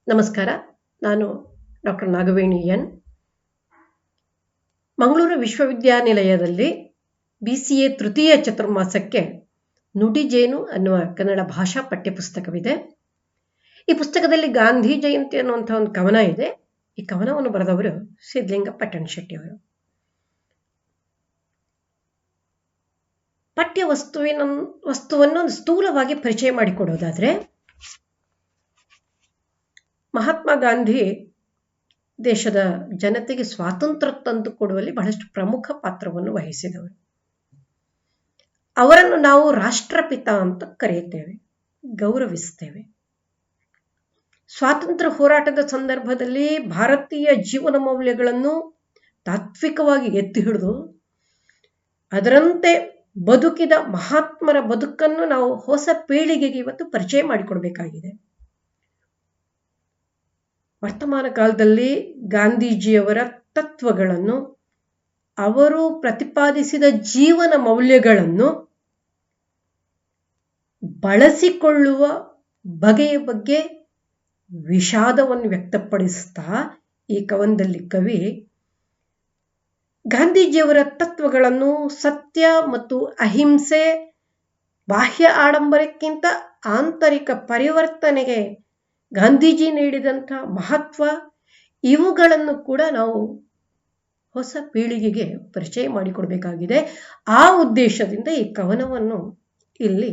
ನಮಸ್ಕಾರ. ನಾನು doctor Nagaveni N. Mangaluru ವಿಶ್ವವಿದ್ಯಾನಿಲಯದಲ್ಲಿ BCA ತೃತೀಯ ಚತುರ್ಮಾಸಕ್ಕೆ ನುಡಿಜೇನು ಅನ್ನುವ ಕನ್ನಡ ಭಾಷಾ ಪಠ್ಯಪುಸ್ತಕವಿದೆ. ಈ ಪುಸ್ತಕದಲ್ಲಿ ಗಾಂಧಿ ಜಯಂತಿ ಅನ್ನುವಂಥ ಒಂದು ಕವನ ಇದೆ. ಈ ಕವನವನ್ನು ಬರೆದವರು ಸಿದ್ಧಲಿಂಗ ಪಟ್ಟಣ ಶೆಟ್ಟಿ ಅವರು. ಪಠ್ಯ ವಸ್ತುವನ್ನು ಸ್ಥೂಲವಾಗಿ ಪರಿಚಯ ಮಾಡಿಕೊಡೋದಾದ್ರೆ, ಮಹಾತ್ಮ ಗಾಂಧಿ ದೇಶದ ಜನತೆಗೆ ಸ್ವಾತಂತ್ರ್ಯ ತಂದು ಕೊಡುವಲ್ಲಿ ಬಹಳಷ್ಟು ಪ್ರಮುಖ ಪಾತ್ರವನ್ನು ವಹಿಸಿದವರು. ಅವರನ್ನು ನಾವು ರಾಷ್ಟ್ರಪಿತ ಅಂತ ಕರೆಯುತ್ತೇವೆ, ಗೌರವಿಸ್ತೇವೆ. ಸ್ವಾತಂತ್ರ್ಯ ಹೋರಾಟದ ಸಂದರ್ಭದಲ್ಲಿ ಭಾರತೀಯ ಜೀವನ ಮೌಲ್ಯಗಳನ್ನು ತಾತ್ವಿಕವಾಗಿ ಎತ್ತಿ ಹಿಡಿದು ಅದರಂತೆ ಬದುಕಿದ ಮಹಾತ್ಮರ ಬದುಕನ್ನು ನಾವು ಹೊಸ ಪೀಳಿಗೆಗೆ ಇವತ್ತು ಪರಿಚಯ ಮಾಡಿಕೊಡ್ಬೇಕಾಗಿದೆ. ವರ್ತಮಾನ ಕಾಲದಲ್ಲಿ ಗಾಂಧೀಜಿಯವರ ತತ್ವಗಳನ್ನು, ಅವರು ಪ್ರತಿಪಾದಿಸಿದ ಜೀವನ ಮೌಲ್ಯಗಳನ್ನು ಬಳಸಿಕೊಳ್ಳುವ ಬಗೆಯ ಬಗ್ಗೆ ವಿಷಾದವನ್ನು ವ್ಯಕ್ತಪಡಿಸ್ತಾ ಈ ಕವನದಲ್ಲಿ ಕವಿ ಗಾಂಧೀಜಿಯವರ ತತ್ವಗಳನ್ನು ಸತ್ಯ ಮತ್ತು ಅಹಿಂಸೆ, ಬಾಹ್ಯ ಆಡಂಬರಕ್ಕಿಂತ ಆಂತರಿಕ ಪರಿವರ್ತನೆಗೆ ಗಾಂಧೀಜಿ ನೀಡಿದಂಥ ಮಹತ್ವ, ಇವುಗಳನ್ನು ಕೂಡ ನಾವು ಹೊಸ ಪೀಳಿಗೆಗೆ ಪರಿಚಯ ಮಾಡಿಕೊಡ್ಬೇಕಾಗಿದೆ. ಆ ಉದ್ದೇಶದಿಂದ ಈ ಕವನವನ್ನು ಇಲ್ಲಿ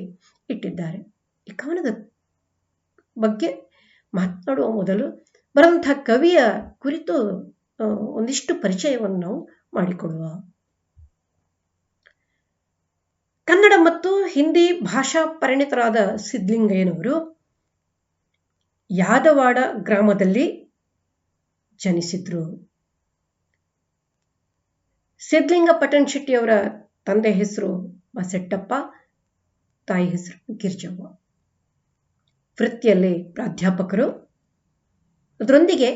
ಇಟ್ಟಿದ್ದಾರೆ. ಈ ಕವನದ ಬಗ್ಗೆ ಮಾತನಾಡುವ ಮೊದಲು ಬರುವಂಥ ಕವಿಯ ಕುರಿತು ಒಂದಿಷ್ಟು ಪರಿಚಯವನ್ನು ನಾವು ಮಾಡಿಕೊಡುವ. ಕನ್ನಡ ಮತ್ತು ಹಿಂದಿ ಭಾಷಾ ಪರಿಣಿತರಾದ ಸಿದ್ಧಲಿಂಗಯ್ಯನವರು ಯಾದವಾಡ ಗ್ರಾಮದಲ್ಲಿ ಜನಿಸಿದ್ರು. ಸಿದ್ಧಲಿಂಗ ಪಟ್ಟಣ ಶೆಟ್ಟಿಯವರ ತಂದೆ ಹೆಸರು ಬಸೆಟ್ಟಪ್ಪ, ತಾಯಿ ಹೆಸರು ಗಿರ್ಜವ್ವ. ವೃತ್ತಿಯಲ್ಲಿ ಪ್ರಾಧ್ಯಾಪಕರು. ಅದರೊಂದಿಗೆ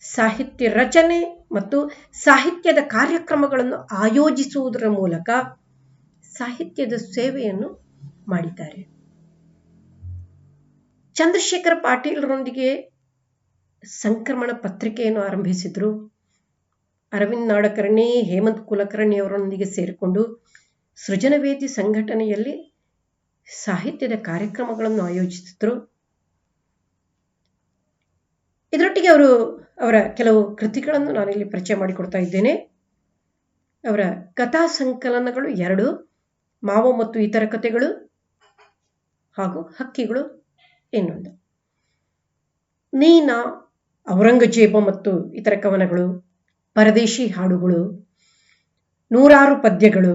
ಸಾಹಿತ್ಯ ರಚನೆ ಮತ್ತು ಸಾಹಿತ್ಯದ ಕಾರ್ಯಕ್ರಮಗಳನ್ನು ಆಯೋಜಿಸುವುದರ ಮೂಲಕ ಸಾಹಿತ್ಯದ ಸೇವೆಯನ್ನು ಮಾಡಿದ್ದಾರೆ. ಚಂದ್ರಶೇಖರ ಪಾಟೀಲರೊಂದಿಗೆ ಸಂಕ್ರಮಣ ಪತ್ರಿಕೆಯನ್ನು ಆರಂಭಿಸಿದ್ರು. ಅರವಿಂದ್ ನಾಡಕರ್ಣಿ, ಹೇಮಂತ್ ಕುಲಕರ್ಣಿ ಅವರೊಂದಿಗೆ ಸೇರಿಕೊಂಡು ಸೃಜನವೇದಿ ಸಂಘಟನೆಯಲ್ಲಿ ಸಾಹಿತ್ಯದ ಕಾರ್ಯಕ್ರಮಗಳನ್ನು ಆಯೋಜಿಸಿದ್ರು. ಇದರೊಟ್ಟಿಗೆ ಅವರ ಕೆಲವು ಕೃತಿಗಳನ್ನು ನಾನಿಲ್ಲಿ ಪರಿಚಯ ಮಾಡಿಕೊಡ್ತಾ ಇದ್ದೇನೆ. ಅವರ ಕಥಾ ಸಂಕಲನಗಳು 2, ಮಾವ ಮತ್ತು ಇತರ ಕಥೆಗಳು ಹಾಗೂ ಹಕ್ಕಿಗಳು ಇನ್ನೊಂದು. ನೀನಾ, ಔರಂಗಜೇಬ ಮತ್ತು ಇತರ ಕವನಗಳು, ಪರದೇಶಿ ಹಾಡುಗಳು, 100 ಪದ್ಯಗಳು,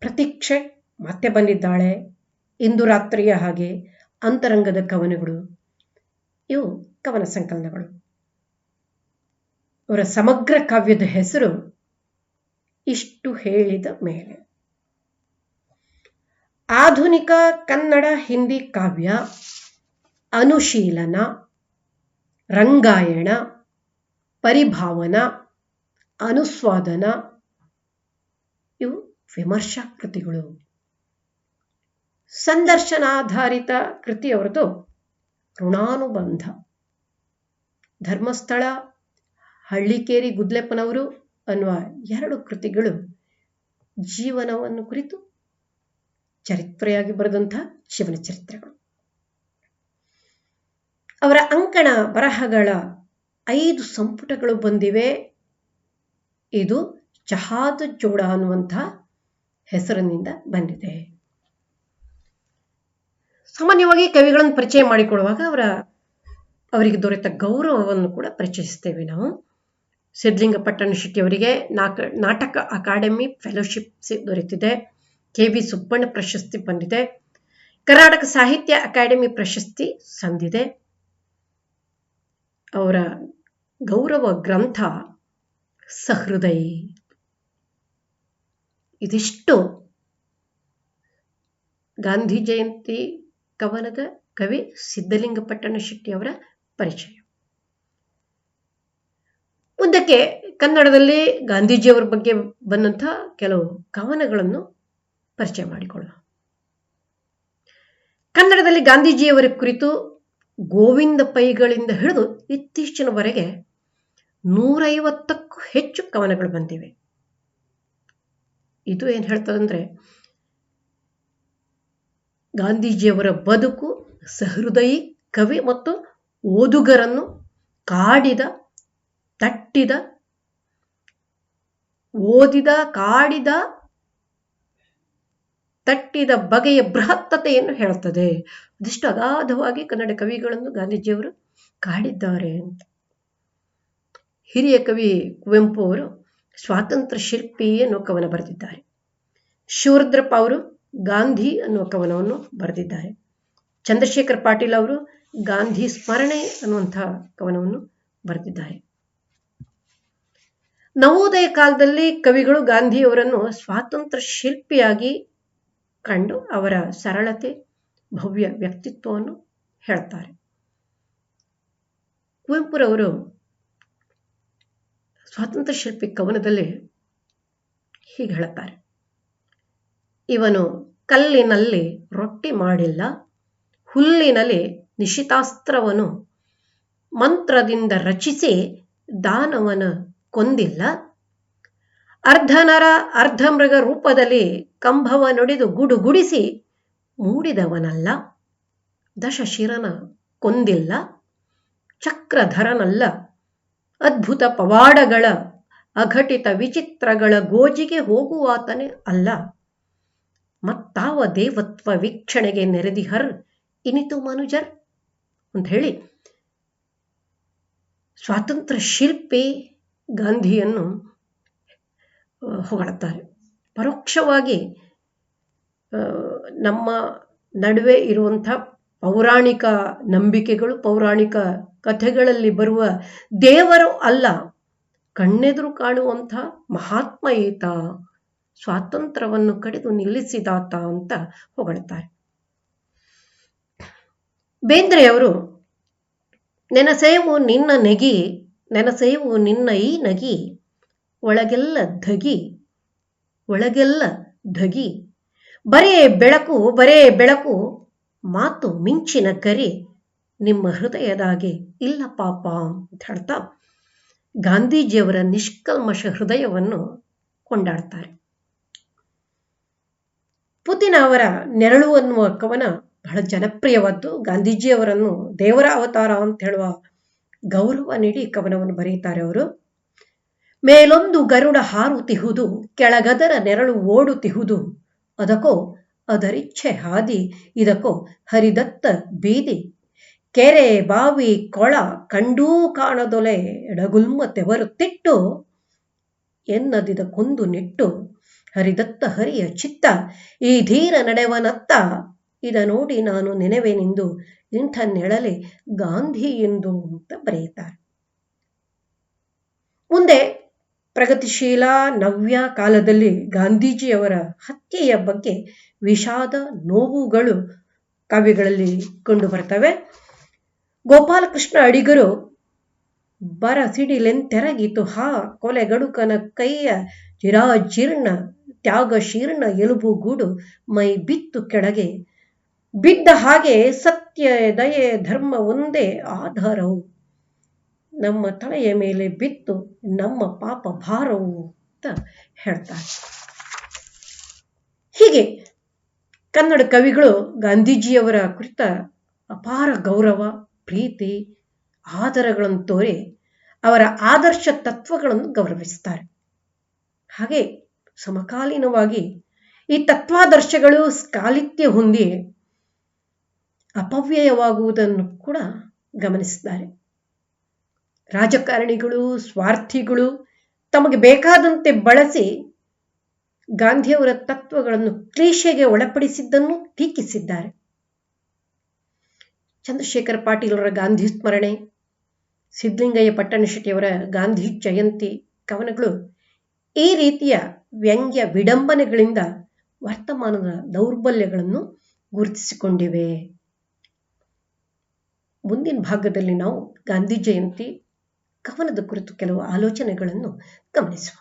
ಪ್ರತೀಕ್ಷೆ, ಮತ್ತೆ ಬಂದಿದ್ದಾಳೆ, ಇಂದು ರಾತ್ರಿಯ ಹಾಗೆ, ಅಂತರಂಗದ ಕವನಗಳು, ಇವು ಕವನ ಸಂಕಲನಗಳು. ಅವರ ಸಮಗ್ರ ಕಾವ್ಯದ ಹೆಸರು ಇಷ್ಟು ಹೇಳಿದ ಮೇಲೆ. ಆಧುನಿಕ ಕನ್ನಡ ಹಿಂದಿ ಕಾವ್ಯ, ಅನುಶೀಲನ, ರಂಗಾಯಣ, ಪರಿಭಾವನ, ಅನುಸ್ವಾದನ, ಇವು ವಿಮರ್ಶಾ ಕೃತಿಗಳು. ಸಂದರ್ಶನಾಧಾರಿತ ಕೃತಿ ಅವರದು ಋಣಾನುಬಂಧ. ಧರ್ಮಸ್ಥಳ, ಹಳ್ಳಿಕೇರಿ ಗುದ್ಲೆಪ್ಪನವರು ಅನ್ನುವ 2 ಕೃತಿಗಳು ಜೀವನವನ್ನು ಕುರಿತು ಚರಿತ್ರೆಯಾಗಿ ಬರೆದಂಥ ಜೀವನ ಚರಿತ್ರೆಗಳು. ಅವರ ಅಂಕಣ ಬರಹಗಳ 5 ಸಂಪುಟಗಳು ಬಂದಿವೆ. ಇದು ಚಹಾದ ಜೋಡ ಅನ್ನುವಂಥ ಹೆಸರಿನಿಂದ ಬಂದಿದೆ. ಸಾಮಾನ್ಯವಾಗಿ ಕವಿಗಳನ್ನು ಪರಿಚಯ ಮಾಡಿಕೊಡುವಾಗ ಅವರಿಗೆ ದೊರೆತ ಗೌರವವನ್ನು ಕೂಡ ಪರಿಚಯಿಸ್ತೇವೆ ನಾವು. ಸಿದ್ಧಲಿಂಗ ಪಟ್ಟಣ ಶೆಟ್ಟಿ ಅವರಿಗೆ ನಾಟಕ ಅಕಾಡೆಮಿ ಫೆಲೋಶಿಪ್ ದೊರೆತಿದೆ. KV ಸುಬ್ಬಣ್ಣ ಪ್ರಶಸ್ತಿ ಬಂದಿದೆ. ಕರ್ನಾಟಕ ಸಾಹಿತ್ಯ ಅಕಾಡೆಮಿ ಪ್ರಶಸ್ತಿ ಸಂದಿದೆ. ಅವರ ಗೌರವ ಗ್ರಂಥ ಸಹೃದಯ. ಇದಿಷ್ಟು ಗಾಂಧಿ ಜಯಂತಿ ಕವನದ ಕವಿ ಸಿದ್ಧಲಿಂಗ ಪಟ್ಟಣ ಶೆಟ್ಟಿ ಅವರ ಪರಿಚಯ. ಮುಂದಕ್ಕೆ ಕನ್ನಡದಲ್ಲಿ ಗಾಂಧೀಜಿಯವರ ಬಗ್ಗೆ ಬಂದಂಥ ಕೆಲವು ಕವನಗಳನ್ನು ಪರಿಚಯ ಮಾಡಿಕೊಳ್ಳೋಣ. ಕನ್ನಡದಲ್ಲಿ ಗಾಂಧೀಜಿಯವರ ಕುರಿತು ಗೋವಿಂದ ಪೈಗಳಿಂದ ಹಿಡಿದು ಇತ್ತೀಚಿನವರೆಗೆ 150ಕ್ಕೂ ಹೆಚ್ಚು ಕವನಗಳು ಬಂದಿವೆ. ಇದು ಏನು ಹೇಳ್ತದಂದ್ರೆ ಗಾಂಧೀಜಿಯವರ ಬದುಕು ಸಹೃದಯಿ ಕವಿ ಮತ್ತು ಓದುಗರನ್ನು ಕಾಡಿದ, ತಟ್ಟಿದ, ಓದಿದ, ಕಾಡಿದ, ತಟ್ಟಿದ ಬಗೆಯ ಬೃಹತ್ತತೆಯನ್ನು ಹೇಳುತ್ತದೆ. ಅದೆಷ್ಟು ಅಗಾಧವಾಗಿ ಕನ್ನಡ ಕವಿಗಳನ್ನು ಗಾಂಧೀಜಿಯವರು ಕಾಡಿದ್ದಾರೆ ಅಂತ. ಹಿರಿಯ ಕವಿ ಕುವೆಂಪು ಅವರು ಸ್ವಾತಂತ್ರ್ಯ ಶಿಲ್ಪಿ ಅನ್ನುವ ಕವನ ಬರೆದಿದ್ದಾರೆ. ಶಿವರುದ್ರಪ್ಪ ಅವರು ಗಾಂಧಿ ಅನ್ನುವ ಕವನವನ್ನು ಬರೆದಿದ್ದಾರೆ. ಚಂದ್ರಶೇಖರ್ ಪಾಟೀಲ್ ಅವರು ಗಾಂಧಿ ಸ್ಮರಣೆ ಅನ್ನುವಂಥ ಕವನವನ್ನು ಬರೆದಿದ್ದಾರೆ. ನವೋದಯ ಕಾಲದಲ್ಲಿ ಕವಿಗಳು ಗಾಂಧಿಯವರನ್ನು ಸ್ವಾತಂತ್ರ್ಯ ಶಿಲ್ಪಿಯಾಗಿ ಕಂಡು ಅವರ ಸರಳತೆ, ಭವ್ಯ ವ್ಯಕ್ತಿತ್ವವನ್ನು ಹೇಳ್ತಾರೆ. ಕುವೆಂಪುರವರು ಸ್ವಾತಂತ್ರ್ಯ ಶಿಲ್ಪಿ ಕವನದಲ್ಲಿ ಹೀಗೆ ಹೇಳುತ್ತಾರೆ: ಇವನು ಕಲ್ಲಿನಲ್ಲಿ ರೊಟ್ಟಿ ಮಾಡಿಲ್ಲ, ಹುಲ್ಲಿನಲ್ಲಿ ನಿಶಿತಾಸ್ತ್ರವನು ಮಂತ್ರದಿಂದ ರಚಿಸಿ ದಾನವನ ಕೊಂದಿಲ್ಲ, ಅರ್ಧನರ ಅರ್ಧ ಮೃಗ ರೂಪದಲ್ಲಿ ಕಂಭವ ನುಡಿದು ಗುಡುಗುಡಿಸಿ ಮೂಡಿದವನಲ್ಲ, ದಶಶಿರನ ಕೊಂದಿಲ್ಲ, ಚಕ್ರಧರನಲ್ಲ, ಅದ್ಭುತ ಪವಾಡಗಳ ಅಘಟಿತ ವಿಚಿತ್ರಗಳ ಗೋಜಿಗೆ ಹೋಗುವಾತನೇ ಅಲ್ಲ, ಮತ್ತಾವ ದೇವತ್ವ ವೀಕ್ಷಣೆಗೆ ನೆರೆದಿಹರ್ ಇನಿತು ಮನುಜರ್ ಅಂತ ಹೇಳಿ ಸ್ವಾತಂತ್ರ್ಯ ಶಿಲ್ಪಿ ಗಾಂಧಿಯನ್ನು ಹೊಗಳುತ್ತಾರೆ. ಪರೋಕ್ಷವಾಗಿ ನಮ್ಮ ನಡುವೆ ಇರುವಂಥ ಪೌರಾಣಿಕ ನಂಬಿಕೆಗಳು, ಪೌರಾಣಿಕ ಕಥೆಗಳಲ್ಲಿ ಬರುವ ದೇವರು ಅಲ್ಲ, ಕಣ್ಣೆದುರು ಕಾಣುವಂಥ ಮಹಾತ್ಮ ಈತ, ಸ್ವಾತಂತ್ರ್ಯವನ್ನು ಕಡಿದು ನಿಲ್ಲಿಸಿದಾತ ಅಂತ ಹೊಗಳುತ್ತಾರೆ. ಬೇಂದ್ರೆಯವರು ನೆನಸೇವು ನಿನ್ನ ನೆಗಿ, ನೆನಸೇವು ನಿನ್ನ ಈ ನಗಿ, ಒಳಗೆಲ್ಲ ಧಗಿ, ಒಳಗೆಲ್ಲ ಧಗಿ, ಬರೇ ಬೆಳಕು ಬರೇ ಬೆಳಕು, ಮಾತು ಮಿಂಚಿನ ಕರಿ, ನಿಮ್ಮ ಹೃದಯದಾಗೆ ಇಲ್ಲ ಪಾಪ ಅಂತ ಹೇಳ್ತಾ ಗಾಂಧೀಜಿಯವರ ನಿಷ್ಕಲ್ಮಶ ಹೃದಯವನ್ನು ಕೊಂಡಾಡ್ತಾರೆ. ಪುತಿನ ಅವರ ನೆರಳು ಅನ್ನುವ ಕವನ ಬಹಳ ಜನಪ್ರಿಯವಾದ್ದು. ಗಾಂಧೀಜಿಯವರನ್ನು ದೇವರ ಅವತಾರ ಅಂತ ಹೇಳುವ ಗೌರವ ನೀಡಿ ಕವನವನ್ನು ಬರೆಯುತ್ತಾರೆ ಅವರು. ಮೇಲೊಂದು ಗರುಡ ಹಾರುತಿಹುದು, ಕೆಳಗದರ ನೆರಳು ಓಡುತಿಹುದು, ಅದಕ್ಕೋ ಅದರಿಚ್ಛೆ ಹಾದಿ, ಇದಕ್ಕೋ ಹರಿದತ್ತ ಬೀದಿ, ಕೆರೆ ಬಾವಿ ಕೊಳ ಕಂಡೂ ಕಾಣದೊಲೆ ಎಡಗುಲ್ಮ ತೆವರುತ್ತಿಟ್ಟು, ಎನ್ನದಿದ ಕೊಂದು ನಿಟ್ಟು, ಹರಿದತ್ತ ಹರಿಯ ಚಿತ್ತ, ಈ ಧೀರ ನಡೆವನತ್ತ, ಇದ ನೋಡಿ ನಾನು ನೆನೆವೆನೆಂದು, ಇಂಥ ನೆಳಲೆ ಗಾಂಧಿ ಎಂದು ಅಂತ ಬರೆಯುತ್ತಾರೆ. ಮುಂದೆ ಪ್ರಗತಿಶೀಲ ನವ್ಯ ಕಾಲದಲ್ಲಿ ಗಾಂಧೀಜಿಯವರ ಹತ್ಯೆಯ ಬಗ್ಗೆ ವಿಷಾದ ನೋವುಗಳು ಕಾವ್ಯಗಳಲ್ಲಿ ಕಂಡು ಬರ್ತವೆ. ಗೋಪಾಲಕೃಷ್ಣ ಅಡಿಗರು ಬರ ಸಿಡಿಲೆಂತೆರಗಿತು ಹಾ ಕೊಲೆಗಡುಕನ ಕೈಯ ಚಿರಾಜೀರ್ಣ ತ್ಯಾಗಶೀರ್ಣ ಎಲುಬುಗೂಡು ಮೈ ಬಿತ್ತು ಕೆಳಗೆ, ಬಿದ್ದ ಹಾಗೆ ಸತ್ಯ ದಯೆ ಧರ್ಮ ಒಂದೇ ಆಧಾರವು, ನಮ್ಮ ತಲೆಯ ಮೇಲೆ ಬಿತ್ತು ನಮ್ಮ ಪಾಪ ಭಾರವು ಅಂತ ಹೇಳ್ತಾರೆ. ಹೀಗೆ ಕನ್ನಡ ಕವಿಗಳು ಗಾಂಧೀಜಿಯವರ ಕುರಿತ ಅಪಾರ ಗೌರವ, ಪ್ರೀತಿ, ಆದರಗಳನ್ನು ತೋರಿ ಅವರ ಆದರ್ಶ ತತ್ವಗಳನ್ನು ಗೌರವಿಸುತ್ತಾರೆ. ಹಾಗೆ ಸಮಕಾಲೀನವಾಗಿ ಈ ತತ್ವಾದರ್ಶಗಳು ಸ್ಕಾಲಿತ್ಯ ಹೊಂದಿ ಅಪವ್ಯಯವಾಗುವುದನ್ನು ಕೂಡ ಗಮನಿಸಿದ್ದಾರೆ. ರಾಜಕಾರಣಿಗಳು, ಸ್ವಾರ್ಥಿಗಳು ತಮಗೆ ಬೇಕಾದಂತೆ ಬಳಸಿ ಗಾಂಧಿಯವರ ತತ್ವಗಳನ್ನು ಕ್ಲೀಶೆಗೆ ಒಳಪಡಿಸಿದ್ದನ್ನು ಟೀಕಿಸಿದ್ದಾರೆ. ಚಂದ್ರಶೇಖರ್ ಪಾಟೀಲ್ ಅವರ ಗಾಂಧಿ ಸ್ಮರಣೆ, ಸಿದ್ಧಲಿಂಗಯ್ಯ ಪಟ್ಟಣಶೆಟ್ಟಿಯವರ ಗಾಂಧಿ ಜಯಂತಿ ಕವನಗಳು ಈ ರೀತಿಯ ವ್ಯಂಗ್ಯ ವಿಡಂಬನೆಗಳಿಂದ ವರ್ತಮಾನದ ದೌರ್ಬಲ್ಯಗಳನ್ನು ಗುರುತಿಸಿಕೊಂಡಿವೆ. ಮುಂದಿನ ಭಾಗದಲ್ಲಿ ನಾವು ಗಾಂಧಿ ಜಯಂತಿ ಕವನದ ಕುರಿತು ಕೆಲವು ಆಲೋಚನೆಗಳನ್ನು ಗಮನಿಸುವ.